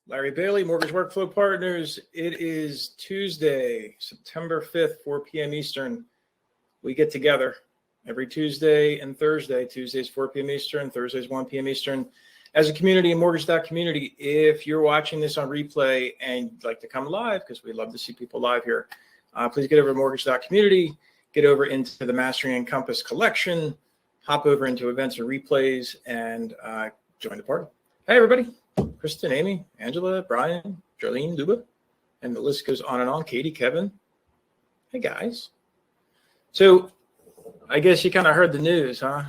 Larry Bailey, Mortgage Workflow Partners. It is Tuesday, September 5th, 4 p.m. Eastern. We get together every Tuesday and Thursday. Tuesdays, 4 p.m. Eastern, Thursdays, 1 p.m. Eastern. As a community in Mortgage.community, if you're watching this on replay and you'd like to come live, because we love to see people live here, please get over to Mortgage.community, get over into the Mastering Encompass collection, hop over into events and replays, and join the party. Hey, everybody. Kristen, Amy, Angela, Brian, Charlene, Luba, and the list goes on and on. Katie, Kevin. Hey, guys. So I guess you kind of heard the news, huh?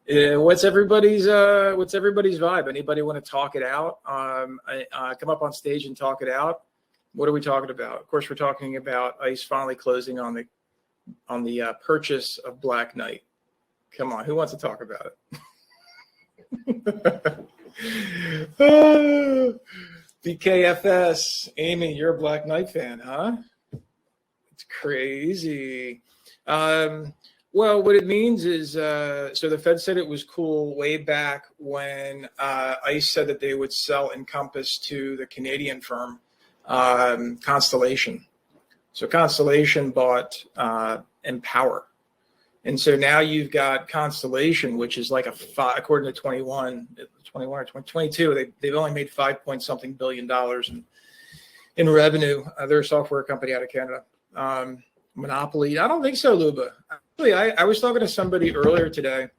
What's everybody's vibe? Anybody want to talk it out? Come up on stage and talk it out. What are we talking about? Of course, we're talking about ICE finally closing on the purchase of Black Knight. Come on, who wants to talk about it? BKFS. Amy, you're a Black Knight fan, huh? It's crazy. Well, what it means is, so the Fed said it was cool way back when ICE said that they would sell Encompass to the Canadian firm, Constellation. So Constellation bought Empower. And so now you've got Constellation, which is like according to 21 or 22, they've only made $5 billion in revenue. They're a software company out of Canada. Monopoly, I don't think so, Luba. Actually, I was talking to somebody earlier today,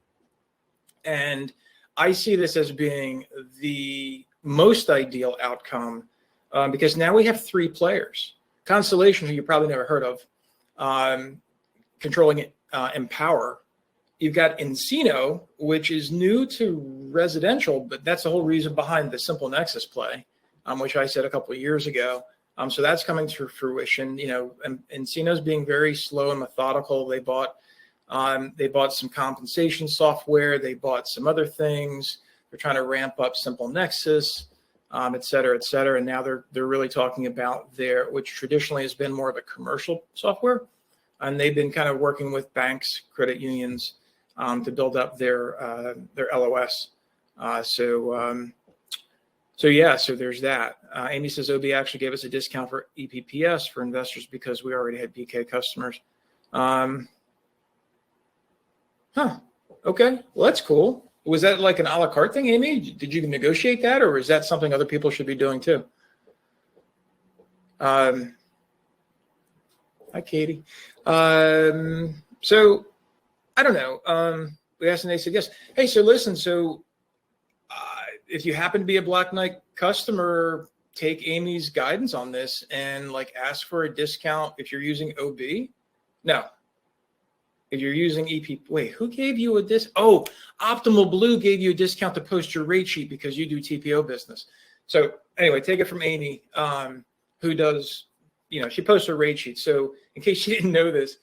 and I see this as being the most ideal outcome because now we have three players. Constellation, who you probably never heard of, controlling it. Empower. You've got Encino, which is new to residential, but that's the whole reason behind the Simple Nexus play, which I said a couple of years ago. So that's coming to fruition. You know, Encino's being very slow and methodical. They bought some compensation software. They bought some other things. They're trying to ramp up Simple Nexus, et cetera, et cetera. And now they're really talking about which traditionally has been more of a commercial software. And they've been kind of working with banks, credit unions, to build up their LOS. So there's that. Amy says OB actually gave us a discount for EPPS for investors because we already had BK customers. Okay, well, that's cool. Was that like an a la carte thing, Amy? Did you negotiate that, or is that something other people should be doing too? Hi, Katie. So I don't know. We asked and they said yes. Hey, so listen, if you happen to be a Black Knight customer, take Amy's guidance on this and ask for a discount if you're using OB. No. If you're using EP, wait, who gave you a discount? Oh, Optimal Blue gave you a discount to post your rate sheet because you do TPO business. So anyway, take it from Amy, who does, she posts her rate sheet. So in case you didn't know this,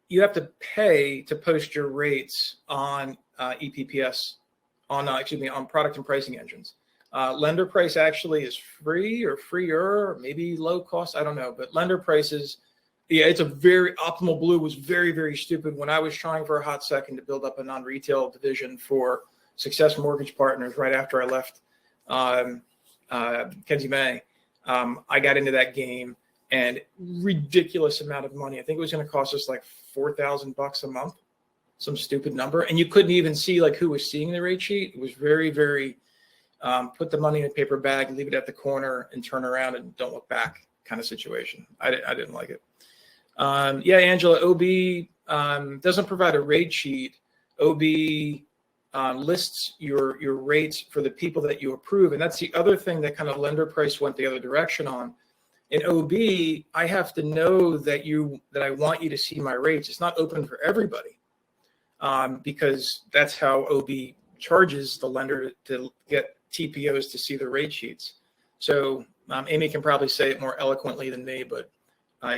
you have to pay to post your rates on EPPS, on product and pricing engines. Lender price actually is free or freer, or maybe low cost. I don't know, but lender prices, it's Optimal Blue was very, very stupid. When I was trying for a hot second to build up a non-retail division for Success Mortgage Partners right after I left Kenzie May, I got into that game. And ridiculous amount of money. I think it was going to cost us like $4,000 a month, some stupid number. And you couldn't even see who was seeing the rate sheet. It was very, very put the money in a paper bag, leave it at the corner, and turn around and don't look back kind of situation. I didn't like it. Yeah, Angela, OB doesn't provide a rate sheet. OB lists your rates for the people that you approve, and that's the other thing that kind of lender price went the other direction on. In OB, I have to know that I want you to see my rates. It's not open for everybody because that's how OB charges the lender to get TPOs to see the rate sheets. So Amy can probably say it more eloquently than me, but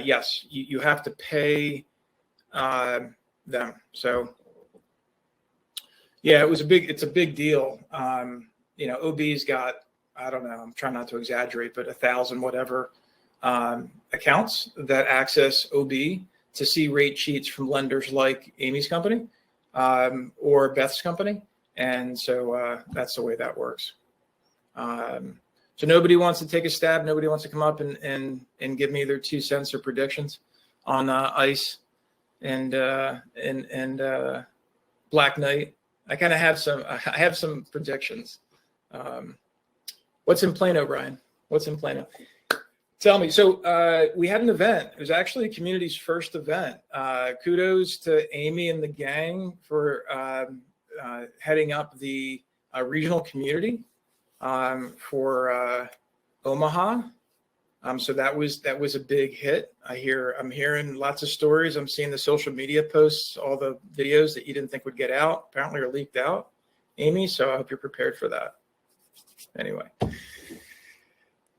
yes, you have to pay them. So yeah, it's a big deal. OB's got, I don't know, I'm trying not to exaggerate, but 1,000 whatever accounts that access OB to see rate sheets from lenders like Amy's company or Beth's company. And so that's the way that works. So nobody wants to take a stab. Nobody wants to come up and give me their 2 cents or predictions on ICE and Black Knight. I kind of have some. I have some predictions. What's in Plano, Brian? What's in Plano? Tell me. So we had an event. It was actually the community's first event. Kudos to Amy and the gang for heading up the regional community for Omaha. So that was a big hit. I'm hearing lots of stories. I'm seeing the social media posts, all the videos that you didn't think would get out apparently are leaked out, Amy. So I hope you're prepared for that. Anyway,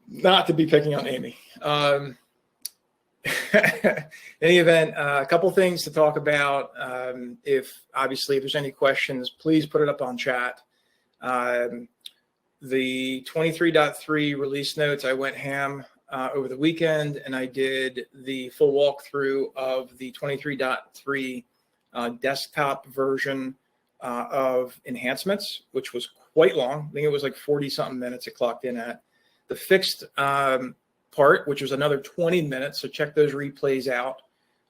not to be picking on Amy. In any event, a couple things to talk about. If there's any questions, please put it up on chat. The 23.3 release notes, I went ham over the weekend, and I did the full walkthrough of the 23.3 desktop version of enhancements, which was quite long. I think it was like 40 something minutes it clocked in at. The fixed part, which was another 20 minutes. So check those replays out.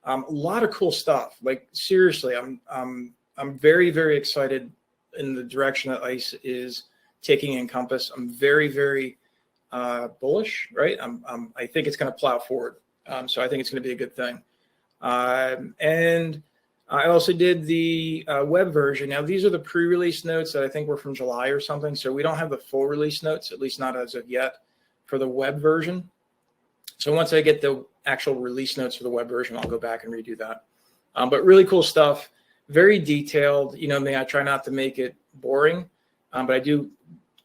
A lot of cool stuff. Like seriously, I'm very, very excited in the direction that ICE is taking Encompass. I'm very, very bullish, right? I think it's going to plow forward. So I think it's going to be a good thing. And I also did the web version. Now, these are the pre-release notes that I think were from July or something. So we don't have the full release notes, at least not as of yet, for the web version. So once I get the actual release notes for the web version, I'll go back and redo that. But really cool stuff, very detailed. You know me, I try not to make it boring, but I do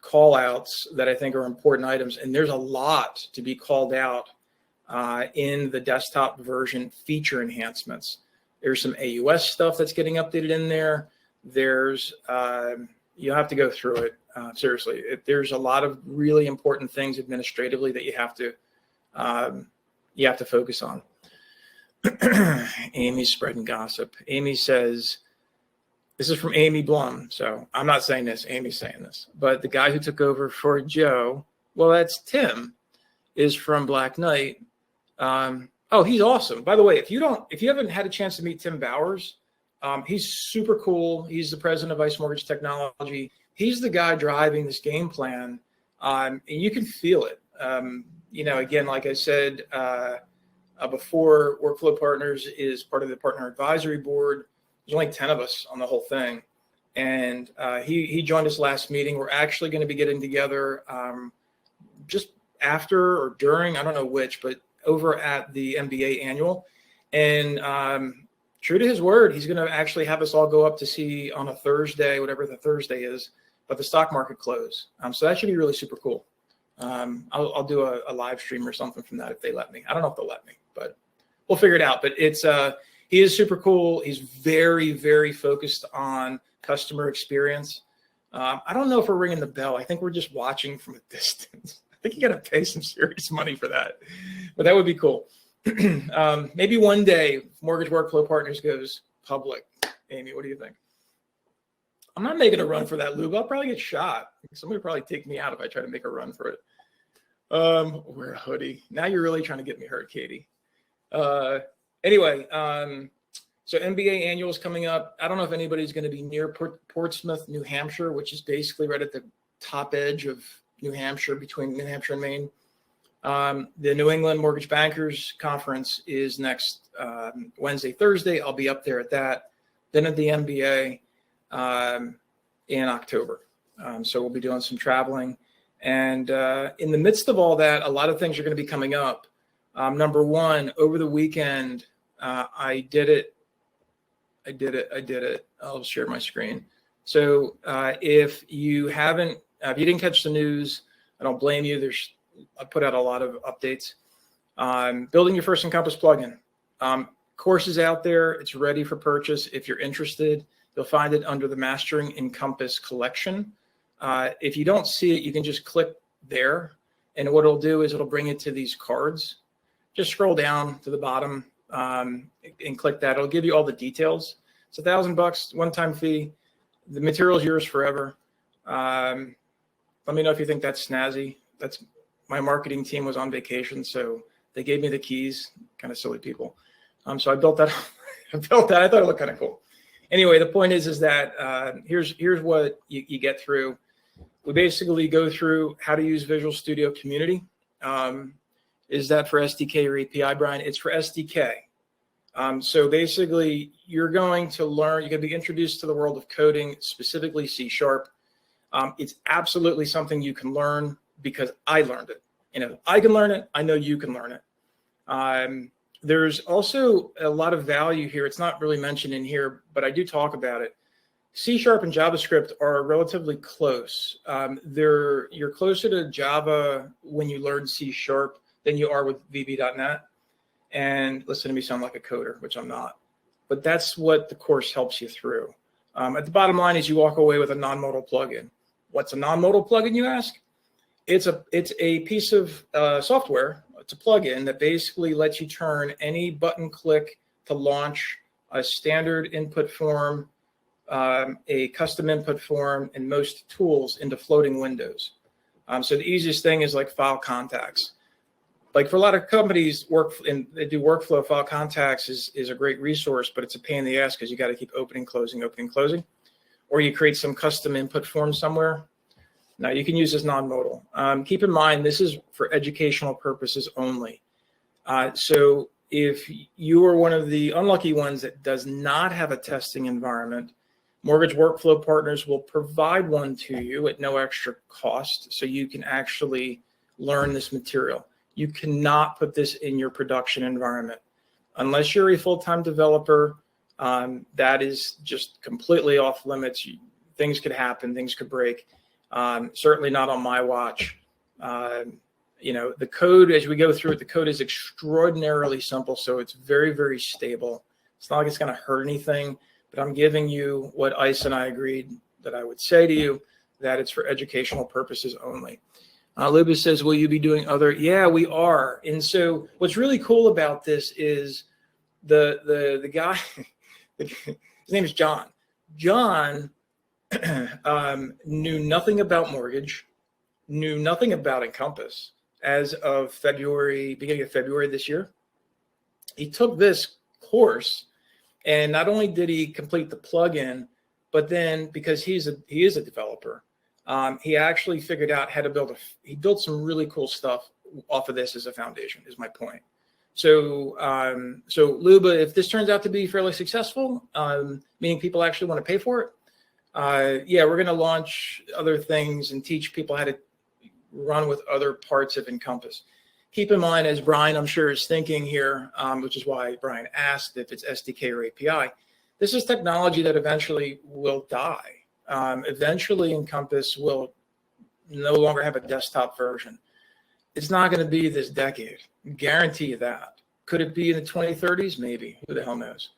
call outs that I think are important items. And there's a lot to be called out in the desktop version feature enhancements. There's some AUS stuff that's getting updated in there. There's, you have to go through it. Seriously, there's a lot of really important things administratively that you have to focus on. Amy's spreading gossip. Amy says, this is from Amy Blum. So I'm not saying this, Amy's saying this, but the guy who took over for Joe, well, that's Tim, is from Black Knight. Oh, he's awesome. By the way, if you haven't had a chance to meet Tim Bowers, he's super cool. He's the president of ICE Mortgage Technology. He's the guy driving this game plan, and you can feel it. Again, like I said before, Workflow Partners is part of the partner advisory board. There's only 10 of us on the whole thing, and he joined us last meeting. We're actually going to be getting together just after or during, I don't know which, but over at the MBA annual. And true to his word, he's going to actually have us all go up to see on a Thursday, whatever the Thursday is, but the stock market close. So that should be really super cool. I'll do a live stream or something from that if they let me. I don't know if they'll let me, but we'll figure it out. But he is super cool. He's very, very focused on customer experience. I don't know if we're ringing the bell. I think we're just watching from a distance. I think you got to pay some serious money for that, but that would be cool. Maybe one day Mortgage Workflow Partners goes public. Amy, what do you think? I'm not making a run for that, Lube. I'll probably get shot. Somebody will probably take me out if I try to make a run for it. Wear a hoodie. Now you're really trying to get me hurt, Katie. Anyway, so MBA annual is coming up. I don't know if anybody's going to be near Portsmouth, New Hampshire, which is basically right at the top edge of New Hampshire, between New Hampshire and Maine. The New England Mortgage Bankers Conference is next Wednesday, Thursday. I'll be up there at that. Then at the MBA in October. So we'll be doing some traveling. And in the midst of all that, a lot of things are going to be coming up. Number one, over the weekend, I did it. I'll share my screen. So if you didn't catch the news, I don't blame you. I put out a lot of updates. Building your first Encompass plugin. Course is out there. It's ready for purchase. If you're interested, you'll find it under the Mastering Encompass collection. If you don't see it, you can just click there. And what it'll do is it'll bring it to these cards. Just scroll down to the bottom and click that. It'll give you all the details. It's $1,000, one-time fee. The material is yours forever. Let me know if you think that's snazzy. That's my marketing team was on vacation, so they gave me the keys. Kind of silly people. So I built that. I built that. I thought it looked kind of cool. Anyway, the point is that here's what you get through. We basically go through how to use Visual Studio Community. Is that for SDK or API, Brian? It's for SDK. So basically, you're going to learn, you're going to be introduced to the world of coding, specifically C#. It's absolutely something you can learn because I learned it. And if I can learn it, I know you can learn it. There's also a lot of value here. It's not really mentioned in here, but I do talk about it. C# and JavaScript are relatively close. You're closer to Java when you learn C# than you are with VB.NET. And listen to me sound like a coder, which I'm not. But that's what the course helps you through. At the bottom line is you walk away with a non-modal plugin. What's a non-modal plugin, you ask? It's a piece of software. It's a plugin that basically lets you turn any button click to launch a standard input form, a custom input form, and most tools into floating windows. So the easiest thing is like file contacts. Like for a lot of companies, they do workflow. File contacts is a great resource, but it's a pain in the ass because you got to keep opening, closing, or you create some custom input form somewhere. Now you can use this non-modal. Keep in mind, this is for educational purposes only. So if you are one of the unlucky ones that does not have a testing environment, Mortgage Workflow Partners will provide one to you at no extra cost, so you can actually learn this material. You cannot put this in your production environment. Unless you're a full-time developer, that is just completely off limits. Things could happen, things could break. Certainly not on my watch. The code, as we go through it, the code is extraordinarily simple, so it's very, very stable. It's not like it's going to hurt anything, but I'm giving you what ICE and I agreed that I would say to you, that it's for educational purposes only. Luba says, will you be doing other? Yeah, we are. And so what's really cool about this is the guy, his name is John. John knew nothing about mortgage, knew nothing about Encompass as of beginning of February this year. He took this course, and not only did he complete the plugin, but then because he is a developer, he actually figured out how to he built some really cool stuff off of this as a foundation, is my point. So, Luba, if this turns out to be fairly successful, meaning people actually want to pay for it, yeah, we're going to launch other things and teach people how to run with other parts of Encompass. Keep in mind, as Brian, I'm sure, is thinking here, which is why Brian asked if it's SDK or API, this is technology that eventually will die. Eventually, Encompass will no longer have a desktop version. It's not going to be this decade. Guarantee you that. Could it be in the 2030s? Maybe. Who the hell knows?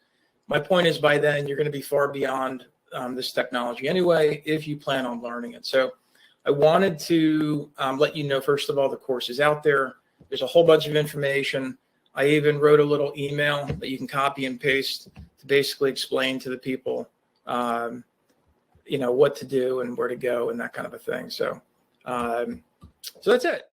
My point is, by then, you're going to be far beyond this technology anyway, if you plan on learning it. So I wanted to let you know, first of all, the course is out there. There's a whole bunch of information. I even wrote a little email that you can copy and paste to basically explain to the people, what to do and where to go and that kind of a thing. So, so that's it.